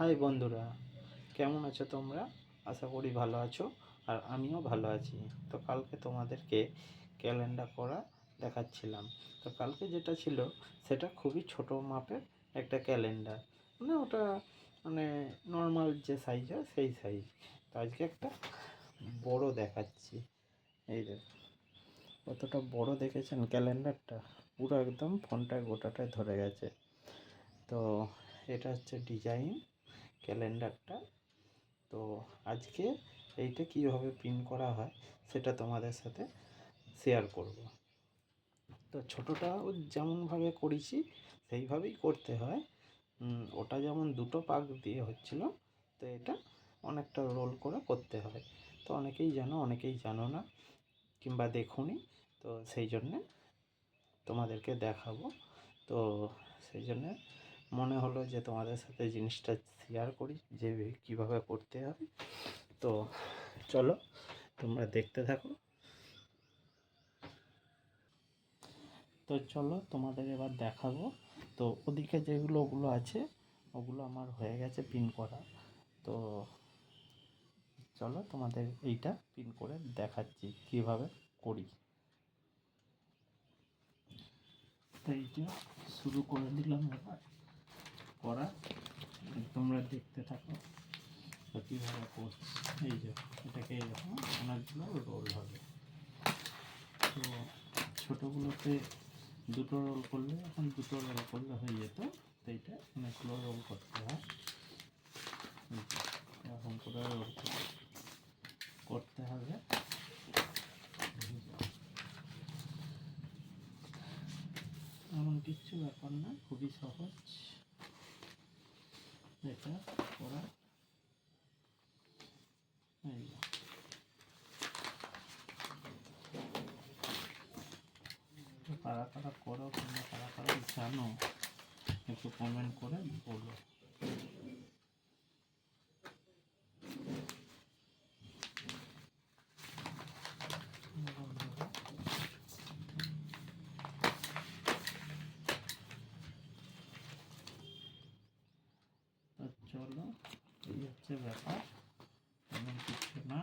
High বন্ধুরা, কেমন আছো তোমরা? আশা করি ভালো আছো, আর আমিও ভালো আছি। তো কালকে তোমাদেরকে ক্যালেন্ডার করা দেখাচ্ছিলাম। তো কালকে যেটা ছিল সেটা খুবই ছোট মাপের একটা ক্যালেন্ডার, মানে ওটা মানে নর্মাল যে সাইজ হয় সেই সাইজ। তো আজকে একটা বড় দেখাচ্ছি। এই যে কতটা বড় দেখেছেন ক্যালেন্ডারটা, পুরো একদম ফোনটায় গোটাটায় ধরে গেছে। তো এটা হচ্ছে ডিজাইন ক্যালেন্ডারটা। তো আজকে এইটা কীভাবে প্রিন্ট করা হয় সেটা তোমাদের সাথে শেয়ার করব। তো ছোটোটাও যেমনভাবে করেছি সেইভাবেই করতে হয়। ওটা যেমন দুটো পাক দিয়ে হচ্ছিল, তো এটা অনেকটা রোল করে করতে হয়। তো অনেকেই জানো, অনেকেই জানো না, কিংবা দেখোনি। তো সেই জন্যে তোমাদেরকে দেখাবো। তো সেই জন্যে মনে হলো যে তোমাদের সাথে জিনিসটা শেয়ার করি যে কীভাবে করতে হবে। তো চলো তোমরা দেখতে থাকো। তো চলো তোমাদের এবার দেখাবো। তো ওদিকে ওগুলো আছে ওগুলো আমার হয়ে গেছে পিন করা। তো চলো তোমাদের এইটা পিন করে দেখাচ্ছি কিভাবে করি। তো এইটা শুরু করে দিলাম এবার করা, তোমরা দেখতে থাকো তো কীভাবে করছি। এই যে এটাকে এরকম অনেকগুলো রোল হবে। তো ছোটোগুলোতে দুটো রোল করলে, এখন দুটো রোল করলে হয়ে যেত। তো এইটা অনেকগুলো রোল করতে হয়, এরকম করে রোল করতে হবে। এমন কিচ্ছু ব্যাপার না, খুবই সহজ এটা করা। এই কারা কারা করো কিংবা কারা কারা জানো একটু কমেন্ট করে বলো। তো চলো, এই হচ্ছে ব্যাপার, এমন কিছু না।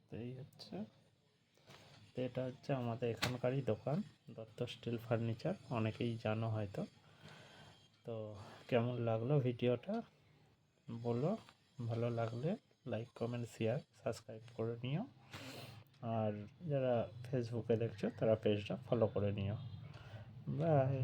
তো এই হচ্ছে, তো এটা হচ্ছে আমাদের এখানকারই দোকান, দত্ত স্টিল ফার্নিচার, অনেকেই জানো হয়তো। তো কেমন লাগলো ভিডিওটা বলো, ভালো লাগলে লাইক কমেন্ট শেয়ার সাবস্ক্রাইব করে নিও, আর যারা ফেসবুকে দেখছো তারা পেজটা ফলো করে নিও। বাই।